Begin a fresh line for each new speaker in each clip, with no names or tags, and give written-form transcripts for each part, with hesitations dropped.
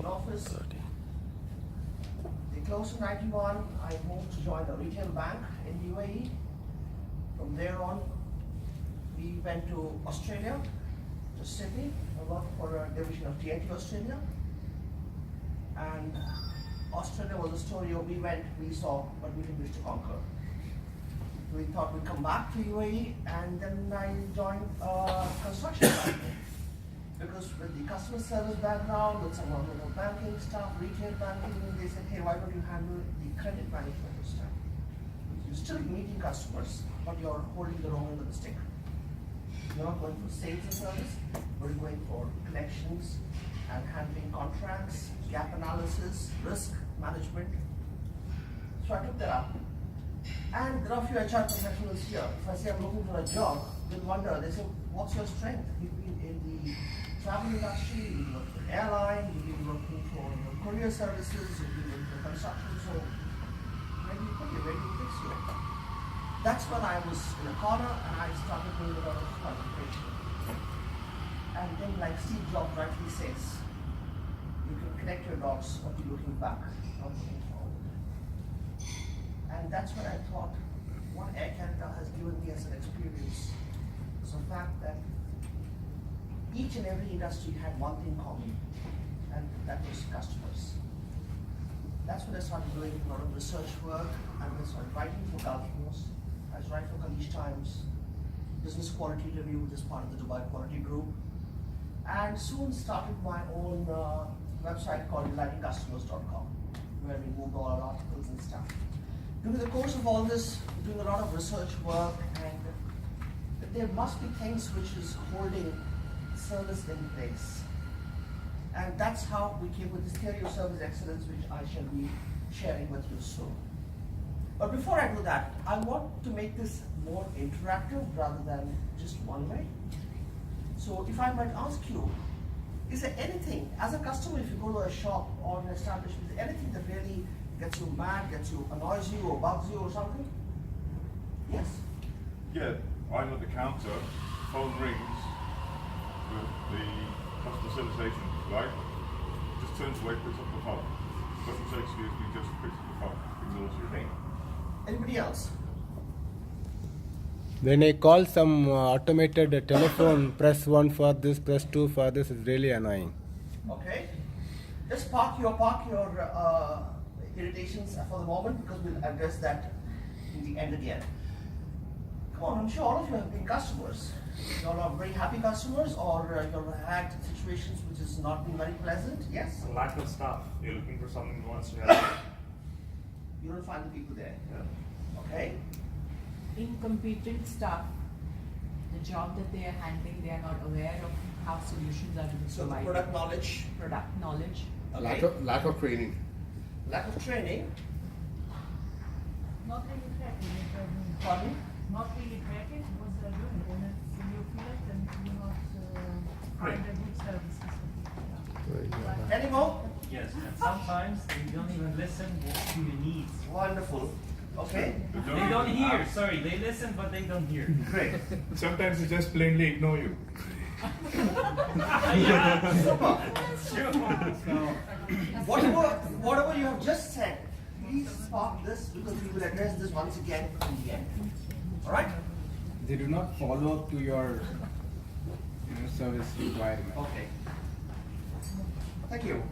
location office. They closed in 91. I moved to join a retail bank in UAE. From there on, we went to Australia, to Sydney. I worked for a division of TNT Australia. And Australia was a story of we went, we saw, but we didn't wish to conquer. We thought we'd come back to UAE, and then I joined construction company. Because with the customer service background, with some of the banking stuff, retail banking, they said, hey, why don't you handle the credit management stuff? You're still meeting customers, but you're holding the wrong end of the stick. You're not going for sales and service, we're going for collections and handling contracts, gap analysis, risk management. So I took that up. And there are a few HR professionals here. If I say I'm looking for a job, they'll wonder, they say, what's your strength? You've been in the travel industry, you've worked for an airline, you've been working for courier services, you've been working for construction, so where do you put you? Where do you fix you? That's when I was in a corner and I started doing a lot of concentration. And then, like Steve Jobs rightly says, you can connect your dots, but you're looking back, not looking forward. And that's what I thought, what Air Canada has given me as an experience is the fact that each and every industry had one thing common, and that was customers. That's when I started doing a lot of research work, and I started writing for Gulf News. I was writing for Khaleej Times, Business Quality Review, which is part of the Dubai Quality Group, and soon started my own website called delightingcustomers.com, where we moved all our articles and stuff. During the course of all this, doing a lot of research work, and there must be things which is holding service in place. And that's how we came with this theory of service excellence, which I shall be sharing with you soon. But before I do that, I want to make this more interactive rather than just one way. So if I might ask you, is there anything, as a customer, if you go to a shop or an establishment, is there anything that really gets you mad, gets you, annoys you, or bugs you, or something? Yes?
Yeah, I'm at the counter, phone rings with the customer service agent, right? Just turns away, picks up the phone. Doesn't say excuse me, just picks up the phone, ignores you.
Great. Anybody else?
When I call some automated telephone, press 1 for this, press 2 for this, is really annoying.
Okay. Just park your irritations for the moment, because we'll address that in the end again. Come on, I'm sure all of you have been customers. You all are very happy customers, or you've had situations which has not been very pleasant. Yes?
A lack of staff. You're looking for someone who wants to help.
You don't find the people there.
Yeah.
Okay.
Incompetent staff, the job that they are handling, they are not aware of how solutions are to be
So the
provided.
product knowledge.
Product knowledge.
Okay.
Lack of training.
Lack of training.
Not really tracking it.
Pardon?
Not really tracking what they're doing. When you feel it, then you not find a good services.
Any more?
Yes, and sometimes they don't even listen to your needs.
Wonderful. Okay.
They don't hear, sorry, they listen but they don't hear.
Great.
Sometimes they just plainly ignore you.
Yeah,
Super.
true.
Whatever you have just said, please spark this, because we will address this once again in the end. All right?
They do not follow up to your service requirement.
Okay. Thank you.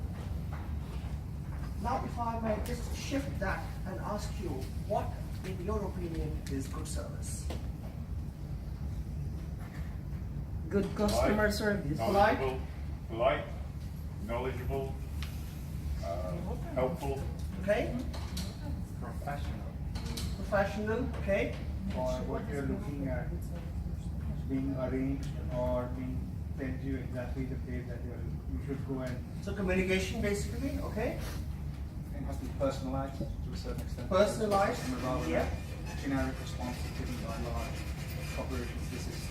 Now, if I may just shift that and ask you, what, in your opinion, is good service?
Good customer service.
Polite, knowledgeable, helpful.
Okay?
Professional.
Professional, okay?
Or what you're looking at being arranged or being tells you exactly the place that you should go, and
So communication, basically, okay?
it has to be personalized to a certain extent.
Personalized,
Rather
yeah.
than generic responses given by large corporations. This is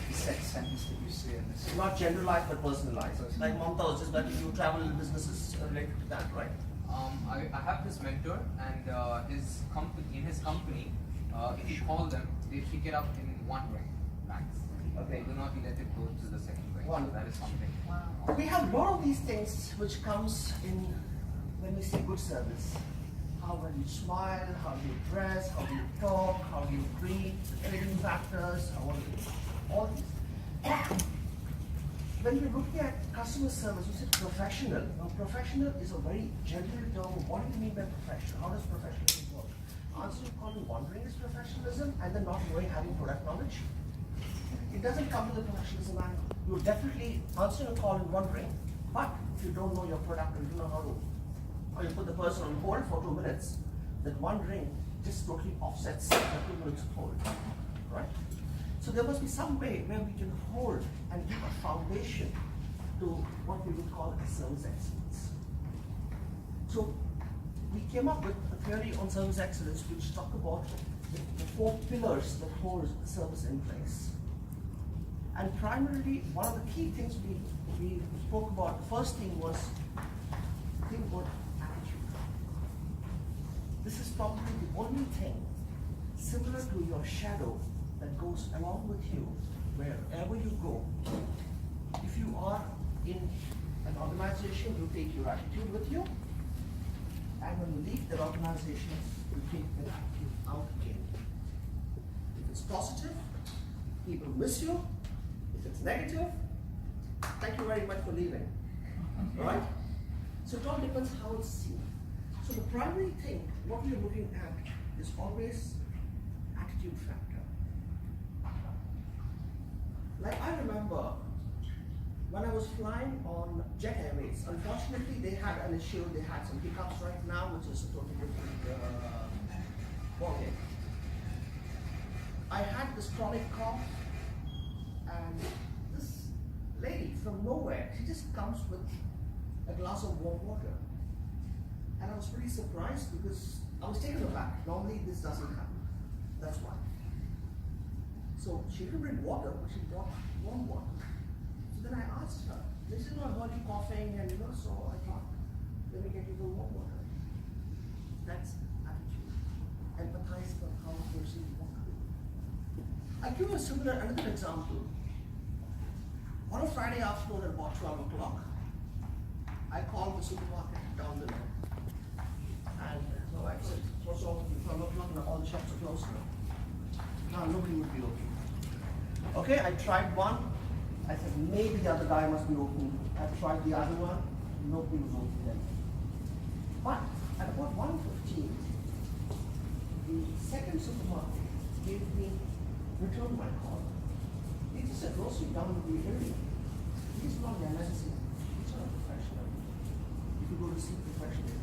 the set sentence that you see in this.
Not generalized, but personalized. Like Mamta was just like you travel businesses related to that, right?
I have this mentor, and in his company, if you call them, they pick it up in one ring, max.
Okay.
They do not let it go to the second ring.
One.
That is something.
Wow.
We have a lot of these things which comes in when we say good service. How well you smile, how you dress, how you talk, how you breathe, trading factors, all these. When you're looking at customer service, you said professional. Now, professional is a very general term. What do you mean by professional? How does professionalism work? Answer you call it wandering is professionalism, and then not knowing, having product knowledge. It doesn't come to the professionalism angle. You're definitely answering a call and wondering, but if you don't know your product or you don't know how to, or you put the person on hold for 2 minutes, then one ring just totally offsets the 2 minutes of hold, right? So there must be some way where we can hold and give a foundation to what we would call a service excellence. So we came up with a theory on service excellence which talk about the 4 pillars that hold service in place. And primarily, one of the key things we spoke about, the first thing was, think about attitude. This is probably the only thing similar to your shadow that goes along with you wherever you go. If you are in an organization, you take your attitude with you, and when you leave that organization, you take that attitude out again. If it's positive, people miss you. If it's negative, thank you very much for leaving. Right? So it all depends how it's seen. So the primary thing, what we're looking at, is always attitude factor. Like I remember when I was flying on Jet Airways, unfortunately they had an issue, they had some hiccups right now, which is a totally different ballgame. I had this chronic cough, and this lady from nowhere, she just comes with a glass of warm water. And I was pretty surprised because I was taken aback. Normally this doesn't happen. That's why. So she didn't bring water, but she brought warm water. So then I asked her, this is not heard you coughing, and so I thought, let me get you the warm water. That's attitude. Empathize for how a person wants. I'll give you another example. On a Friday afternoon at about 12 o'clock, I called the supermarket down below. And so I said, what's wrong with you? 12 o'clock and all the shops are closed now. Now nobody would be open. Okay, I tried one. I said, maybe the other guy must be open. I tried the other one. Nobody was open then. But at about 1:15, the second supermarket gave me, returned my call. It's just a grocery down the area. It's not the necessary. It's not a professional. If you go to see professionally,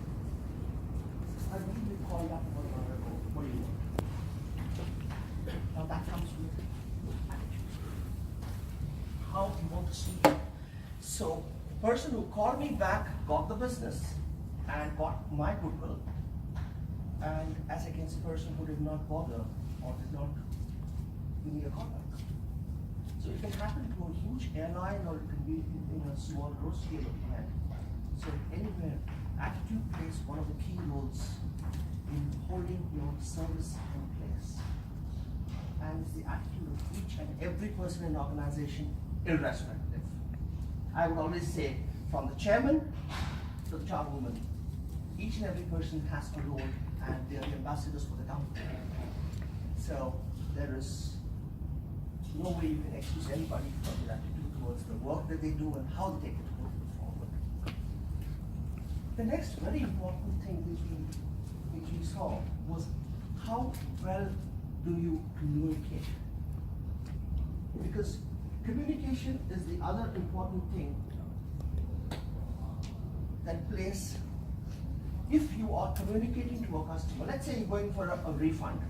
I really called up 1 hour ago. What do you want? Now that comes with attitude. How you want to see it. So the person who called me back got the business and got my goodwill, and as against the person who did not bother or did not give me a call back. So it can happen to a huge airline, or it can be in a small grocery plant. So anywhere, attitude plays one of the key roles in holding your service in place. And it's the attitude of each and every person in the organization, irrespective. I would always say, from the chairman to the chairwoman, each and every person has a role, and they are the ambassadors for the company. So there is no way you can excuse anybody from their attitude towards the work that they do and how they take it forward. The next very important thing which we saw was how well do you communicate? Because communication is the other important thing that plays. If you are communicating to a customer, let's say you're going for a refund,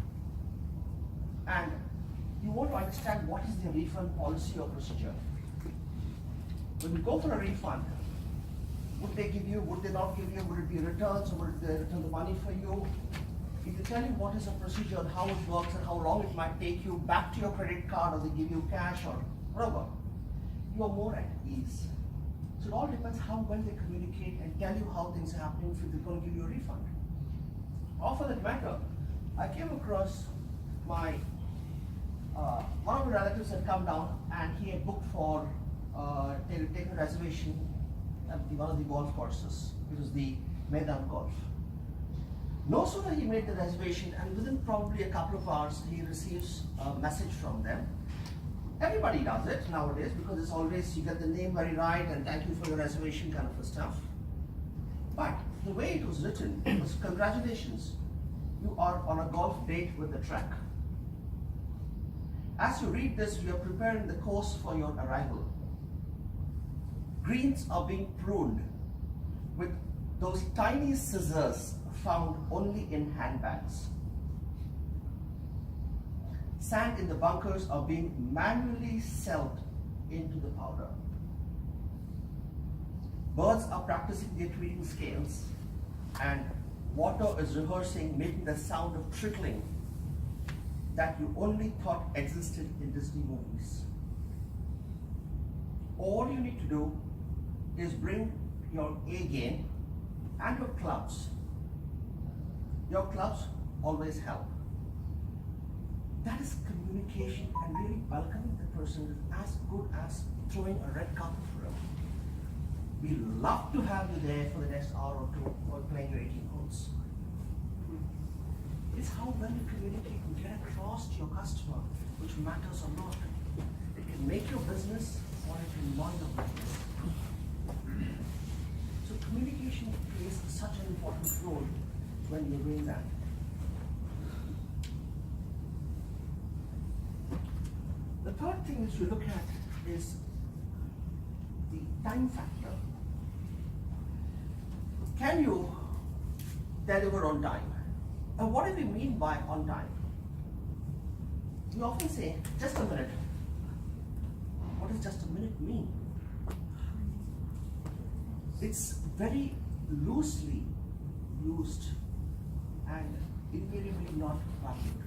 and you want to understand what is the refund policy or procedure. When you go for a refund, would they give you, would they not give you, would it be returns, or would they return the money for you? If they tell you what is the procedure and how it works and how long it might take you back to your credit card, or they give you cash or whatever, you are more at ease. So it all depends how well they communicate and tell you how things are happening if they're going to give you a refund. Or for that matter, I came across my one of my relatives had come down and he had booked for taken a reservation at one of the golf courses. It was the Maidan Golf. No sooner he made the reservation, and within probably a couple of hours, he receives a message from them. Everybody does it nowadays because it's always, you get the name very right and thank you for your reservation kind of stuff. But the way it was written was, congratulations, you are on a golf date with the track. As you read this, we are preparing the course for your arrival. Greens are being pruned with those tiny scissors found only in handbags. Sand in the bunkers are being manually selved into the powder. Birds are practicing their tweeting scales, and water is rehearsing making the sound of trickling that you only thought existed in Disney movies. All you need to do is bring your A game and your clubs. Your clubs always help. That is communication, and really welcoming the person is as good as throwing a red carpet for him. We love to have you there for the next hour or two while playing your 18 holes. It's how well you communicate and get across to your customer which matters a lot. It can make your business or it can mar your business. So communication plays such an important role when you're doing that. The third thing which we look at is the time factor. Can you deliver on time? And what do we mean by on time? We often say, just a minute. What does just a minute mean? It's very loosely used and invariably not valued.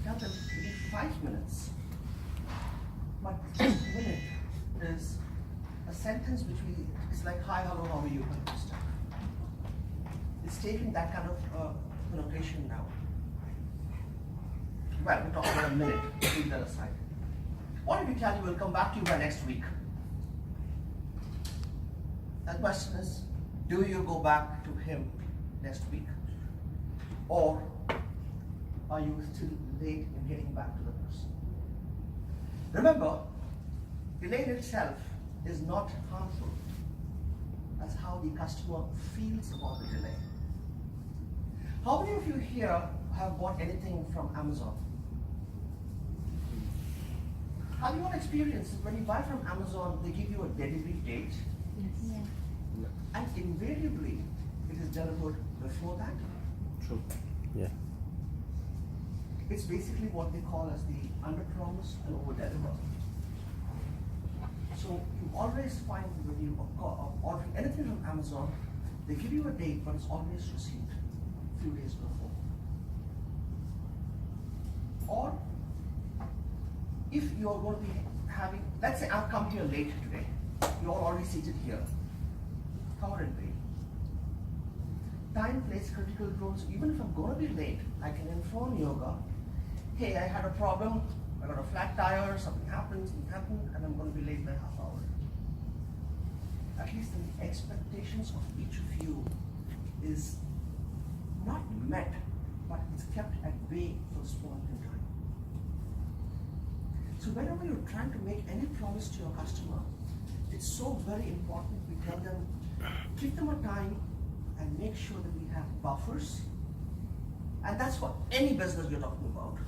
Tell them we need 5 minutes, but just a minute is a sentence which is like, hi, hello, how are you, kind of stuff. It's taking that kind of connotation now. Well, we're talking about a minute, leave that aside. What did we tell you we'll come back to you by next week? The question is, do you go back to him next week? Or are you still late in getting back to the person? Remember, delay in itself is not harmful. That's how the customer feels about the delay. How many of you here have bought anything from Amazon? Have you all experienced that when you buy from Amazon, they give you a delivery date?
Yes.
And invariably, it is delivered before that.
True. Yeah.
It's basically what they call as the under-promise and over-deliver. So you always find when you order anything from Amazon, they give you a date, but it's always received a few days before. Or if you're going to be having, let's say I've come here late today, you're all already seated here, come on and wait. Time plays critical roles. Even if I'm going to be late, I can inform yoga, hey, I had a problem, I got a flat tire, something happened, and I'm going to be late by half hour. At least the expectations of each of you is not met, but it's kept at bay for this point in time. So whenever you're trying to make any promise to your customer, it's so very important we tell them, give them a time and make sure that we have buffers. And that's for any business we're talking about.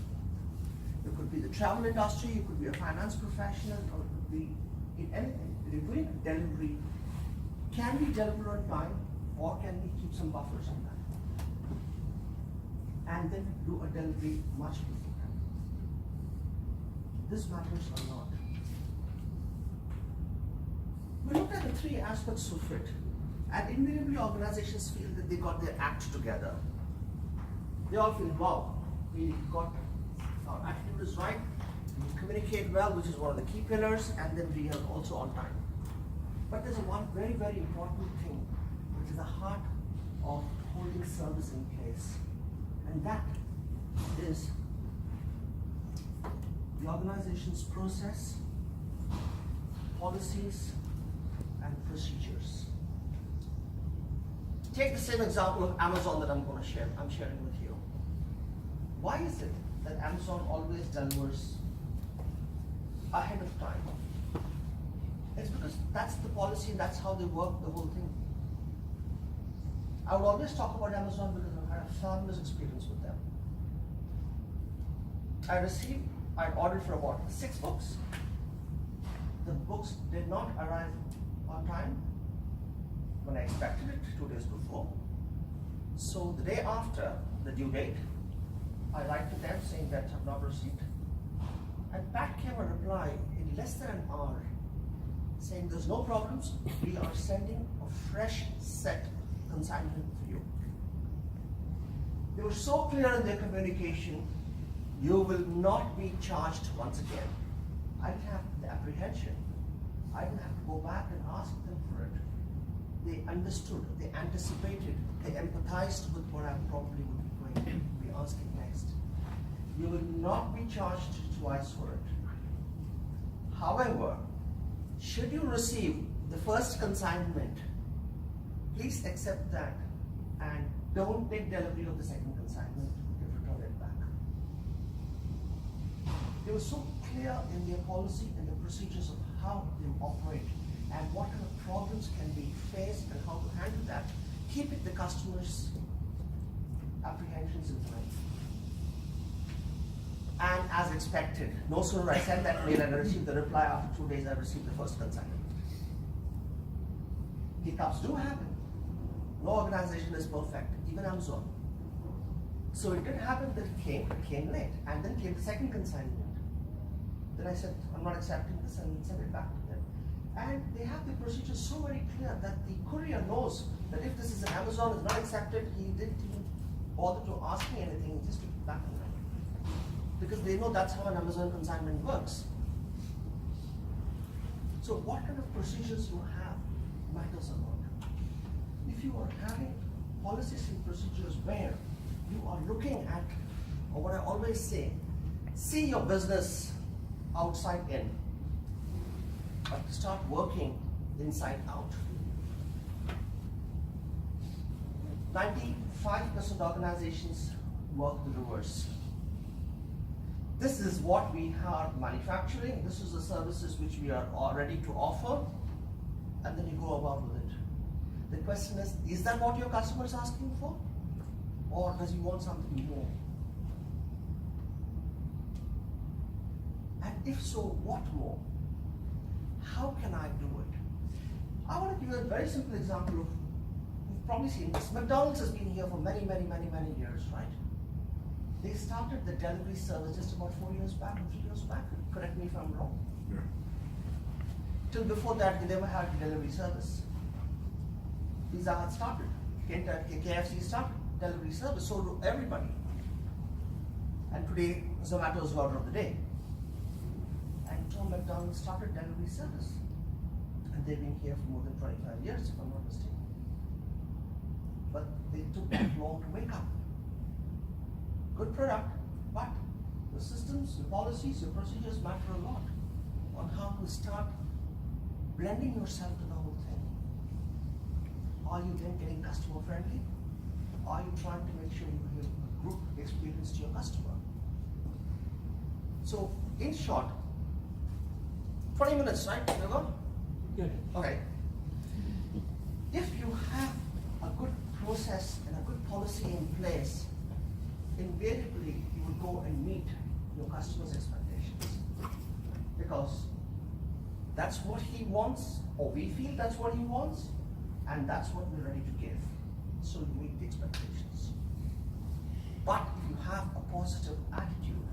It could be the travel industry, it could be a finance professional, or it could be in anything. If you're doing a delivery, can we deliver on time, or can we keep some buffers on that? And then do a delivery much before that. This matters a lot. We looked at the 3 aspects of it, and invariably organizations feel that they got their act together. They all feel, wow, we got our attitude is right, we communicate well, which is one of the key pillars, and then we are also on time. But there's one very, very important thing, which is the heart of holding service in place. And that is the organization's process, policies, and procedures. Take the same example of Amazon that I'm sharing with you. Why is it that Amazon always delivers ahead of time? It's because that's the policy and that's how they work the whole thing. I would always talk about Amazon because I've had a fabulous experience with them. I ordered for about 6 books. The books did not arrive on time when I expected it 2 days before. So the day after the due date, I write to them saying that I've not received. And back came a reply in less than an hour saying there's no problems, we are sending a fresh set consignment for you. They were so clear in their communication, you will not be charged once again. I didn't have the apprehension. I didn't have to go back and ask them for it. They understood, they anticipated, they empathized with what I probably would be going to be asking next. You will not be charged twice for it. However, should you receive the first consignment, please accept that and don't take delivery of the second consignment and return it back. They were so clear in their policy and the procedures of how they operate and what kind of problems can be faced and how to handle that, keeping the customer's apprehensions in mind. And as expected, no sooner I sent that mail and I received the reply, after 2 days I received the first consignment. Hiccups do happen. No organization is perfect, even Amazon. So it did happen that it came late, and then came the second consignment. Then I said, I'm not accepting this, and sent it back to them. And they have the procedure so very clear that the courier knows that if this is an Amazon is not accepted, he didn't even bother to ask me anything, he just took it back on that. Because they know that's how an Amazon consignment works. So what kind of procedures you have matters a lot. If you are having policies and procedures where you are looking at, or what I always say, see your business outside in, but start working inside out. 95% organizations work the reverse. This is what we are manufacturing, this is the services which we are all ready to offer, and then you go about with it. The question is that what your customer is asking for? Or does he want something more? And if so, what more? How can I do it? I want to give you a very simple example of, you've probably seen this. McDonald's has been here for many years, right? They started the delivery service just about 4 years back, 3 years back. Correct me if I'm wrong.
Yeah.
Till before that, they never had delivery service. Pizza Hut started, KFC started delivery service, so do everybody. And today, Zomato is order of the day. And Tom McDonald started delivery service. And they've been here for more than 25 years, if I'm not mistaken. But they took that long to wake up. Good product, but the systems, the policies, the procedures matter a lot on how to start blending yourself to the whole thing. Are you then getting customer friendly? Are you trying to make sure you give a group experience to your customer? So, in short, 20 minutes, right?
Good.
Okay. If you have a good process and a good policy in place, invariably you will go and meet your customer's expectations. Because that's what he wants, or we feel that's what he wants, and that's what we're ready to give. So you meet the expectations. But if you have a positive attitude,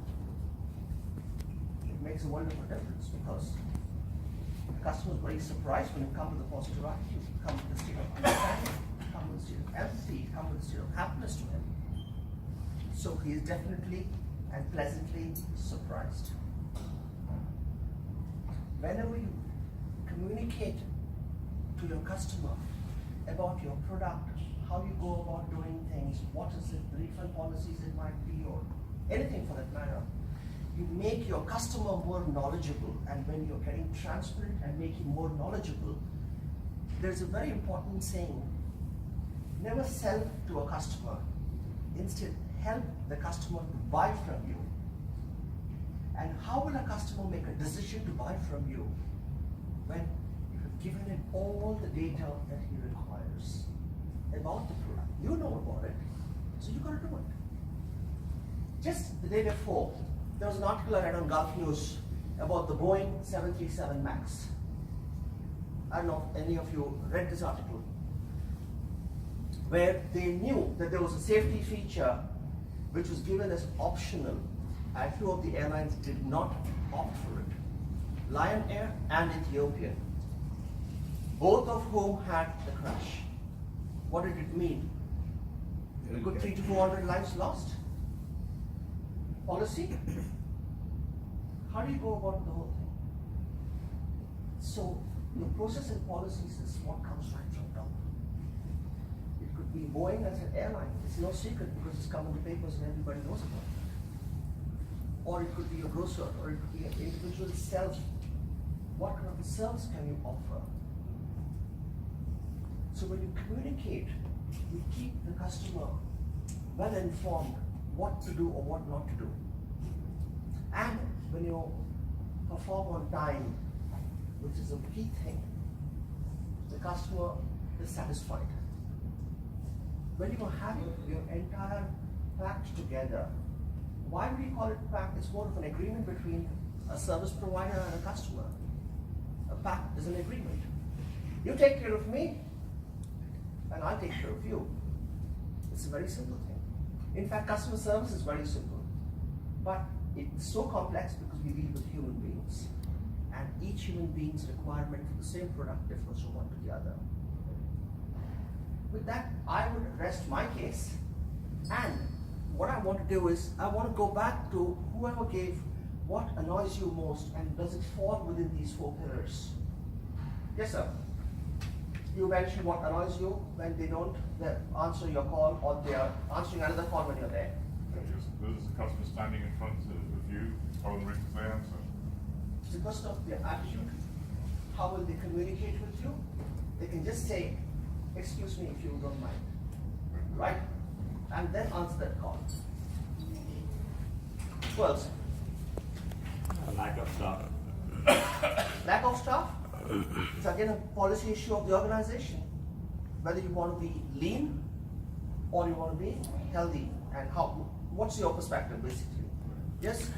it makes a wonderful difference, because the customer is very surprised when you come with a positive attitude. You come with a state of understanding, you come with a state of empathy, you come with a state of happiness to him. So he is definitely and pleasantly surprised. Whenever you communicate to your customer about your product, how you go about doing things, what is it, the refund policies it might be, or anything for that matter, you make your customer more knowledgeable, and when you're getting transparent and making more knowledgeable, there's a very important saying: never sell to a customer, instead help the customer to buy from you. And how will a customer make a decision to buy from you when you have given him all the data that he requires about the product? You know about it, so you got to do it. Just the day before, there was an article I read on Gulf News about the Boeing 737 MAX. I don't know if any of you read this article, where they knew that there was a safety feature which was given as optional, and few of the airlines did not opt for it. Lion Air and Ethiopian, both of whom had the crash. What did it mean? A good 300 to 400 lives lost? Policy? How do you go about the whole thing? So, the process and policies is what comes right from top. It could be Boeing as an airline. It's no secret because it's come in the papers and everybody knows about it. Or it could be a grocer, or it could be an individual self. What kind of a service can you offer? So when you communicate, you keep the customer well informed what to do or what not to do. And when you perform on time, which is a key thing, the customer is satisfied. When you are having your entire package together, why do we call it pact? It's more of an agreement between a service provider and a customer. A pact is an agreement. You take care of me, and I take care of you. It's a very simple thing. In fact, customer service is very simple, but it's so complex because we deal with human beings, and each human being's requirement for the same product differs from one to the other. With that, I would rest my case, and what I want to do is, I want to go back to whoever gave what annoys you most, and does it fall within these 4 pillars? Yes, sir. You mentioned what annoys you when they don't answer your call, or they are answering another call when you're there.
There's a customer standing in front of you, phone rings, they answer.
It's because of their attitude. How will they communicate with you? They can just say, excuse me if you don't mind, right? And then answer that call. Who else?
Lack of staff.
Lack of staff? It's again a policy issue of the organization. Whether you want to be lean or you want to be healthy, and how. What's your perspective, basically? Yes?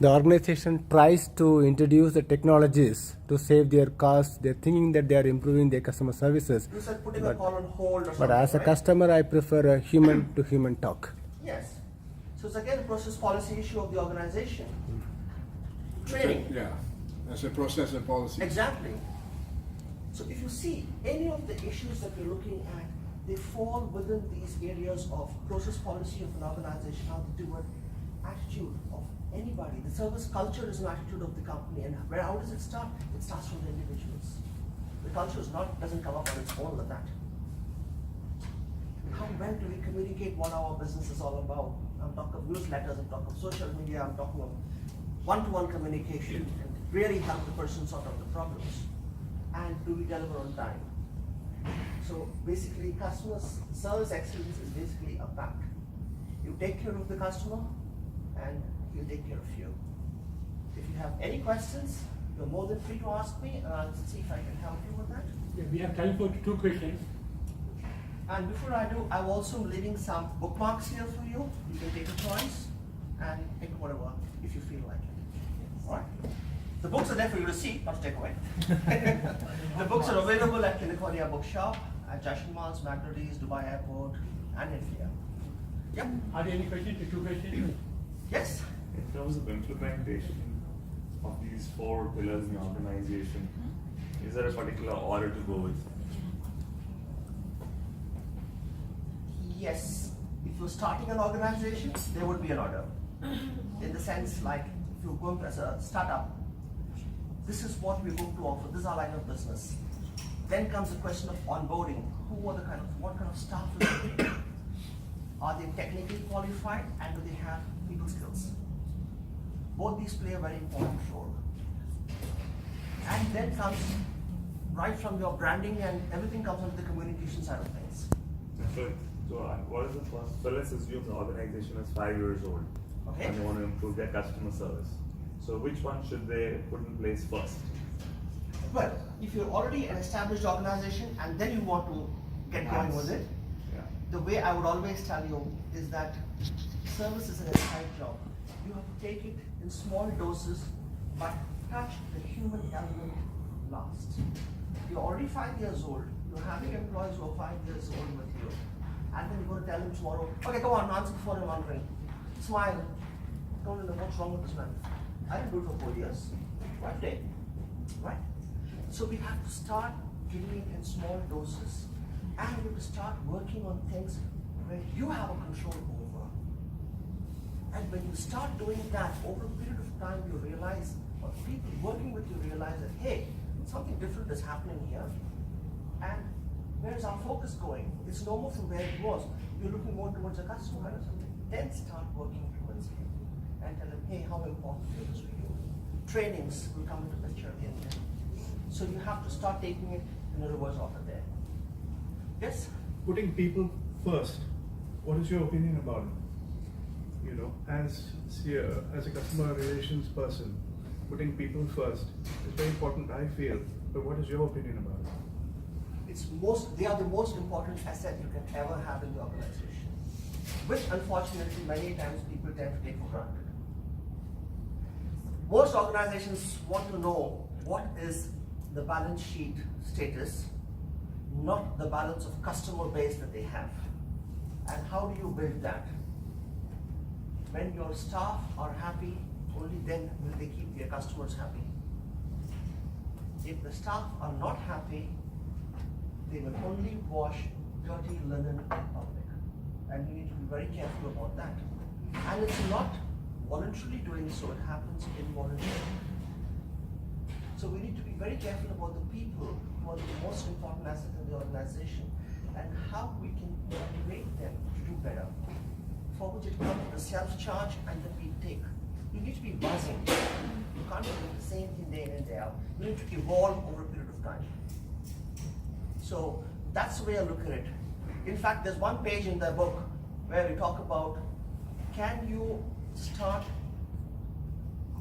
The organization tries to introduce the technologies to save their costs. They're thinking that they are improving their customer services.
You said putting a call on hold or something.
But as a
right?
customer, I prefer a human-to-human talk.
Yes. So it's again a process policy issue of the organization. Training.
Yeah, that's a process and policy.
Exactly. So if you see any of the issues that we're looking at, they fall within these areas of process policy of an organization, how to do it, attitude of anybody. The service culture is an attitude of the company, and how does it start? It starts from the individuals. The culture doesn't come up on its own like that. How well do we communicate what our business is all about? I'm talking of newsletters, I'm talking of social media, I'm talking of one-to-one communication, and really help the person sort out the problems. And do we deliver on time? So basically, customer service excellence is basically a pact. You take care of the customer, and he'll take care of you. If you have any questions, you're more than free to ask me, and I'll see if I can help you with that.
Yeah, we have time for 2 questions.
And before I do, I'm also leaving some bookmarks here for you. You can take a choice and pick whatever if you feel like it. All right? The books are there for you to see, not to take away. The books are available at California Bookshop, at Jashan Malls, McDonald's, Dubai Airport, and in India. Yep.
Are there any questions? 2 questions?
Yes?
In terms of implementation of these 4 pillars in the organization, is there a particular order to go with?
Yes. If you're starting an organization, there would be an order. In the sense, like, if you're going as a startup, this is what we're going to offer, this is our line of business. Then comes the question of onboarding. What kind of staff will they take? Are they technically qualified, and do they have people skills? Both these play a very important role. And then comes right from your branding and everything comes under the communication side of things.
What is the first? So let's assume the organization is 5 years old,
Okay.
and they want to improve their customer service. So which one should they put in place first?
Well, if you're already an established organization and then you want to get going with it,
Yeah.
the way I would always tell you is that service is an inside job. You have to take it in small doses, but touch the human element last. You're already 5 years old, you're having employees who are 5 years old with you, and then you're going to tell them tomorrow, okay, come on, answer the phone in one ring. Smile. Don't know what's wrong with this man. I didn't do it for 4 years. One day. Right? So we have to start giving it in small doses, and we have to start working on things where you have a control over. And when you start doing that over a period of time, you realize, or people working with you realize that, hey, something different is happening here. And where is our focus going? It's no more from where it was. You're looking more towards a customer or something. Then start working towards it and tell them, hey, how important it is to you. Trainings will come into picture again. So you have to start taking it in a reverse order there. Yes?
Putting people first. What is your opinion about it? You know, as a customer relations person, putting people first is very important, I feel. But what is your opinion about it?
They are the most important asset you can ever have in the organization, which unfortunately many times people tend to take for granted. Most organizations want to know what is the balance sheet status, not the balance of customer base that they have. And how do you build that? When your staff are happy, only then will they keep their customers happy. If the staff are not happy, they will only wash dirty linen in public. And you need to be very careful about that. And it's not voluntarily doing so, it happens involuntarily. So we need to be very careful about the people who are the most important asset in the organization and how we can motivate them to do better. For which it comes to the self-charge and the take. You need to be buzzing. You can't be doing the same thing day in and day out. You need to evolve over a period of time. So that's the way I look at it. In fact, there's one page in the book where we talk about, can you start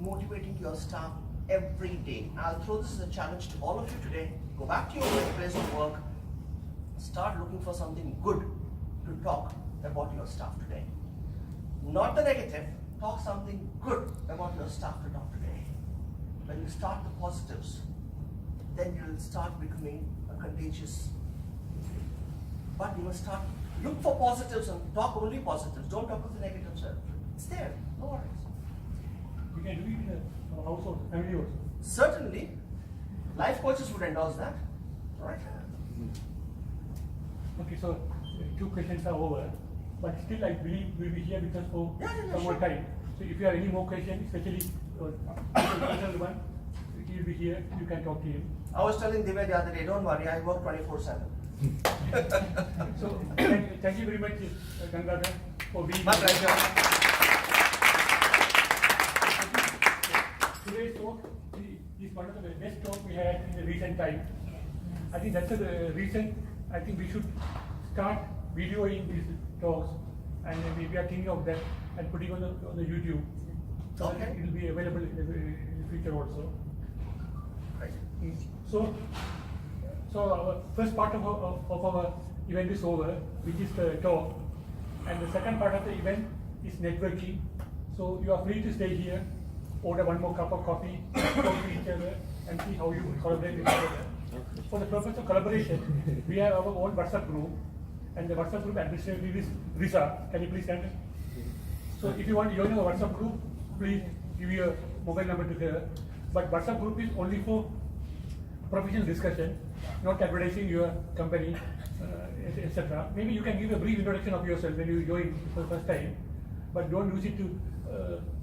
motivating your staff every day? I'll throw this as a challenge to all of you today. Go back to your place of work, start looking for something good to talk about your staff today. Not the negative, talk something good about your staff to talk today. When you start the positives, then you'll start becoming a contagious. But you must start, look for positives and talk only positives. Don't talk of the negatives. It's there, no worries.
We can do it in a household, family also.
Certainly, life coaches would endorse that, right?
Okay, so 2 questions are over, but still I believe we'll be here with us for some more
sure.
time. So if you have any more questions, especially the one, he'll be here, you can talk to him.
I was telling Divya the other day, don't worry, I work 24/7.
So thank you very much, Gangadhar, for being
My pleasure.
Today's talk is one of the best talk we had in the recent time. I think that's the reason I think we should start videoing these talks, and we are thinking of that and putting on the YouTube. So
Okay.
it will be available in the future also.
Right.
So our first part of our event is over, which is the talk, and the second part of the event is networking. So you are free to stay here, order one more cup of coffee, talk to each other, and see how you collaborate with each other. For the purpose of collaboration, we have our own WhatsApp group, and the WhatsApp group administrator is Risa. Can you please stand? So if you want to join our WhatsApp group, please give your mobile number to her. But WhatsApp group is only for professional discussion, not advertising your company, etc. Maybe you can give a brief introduction of yourself when you join for the first time, but don't use it to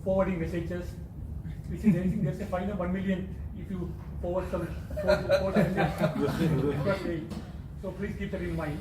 forwarding messages, which is anything. There's a fine of 1 million if you forward some forward message. So please keep that in mind.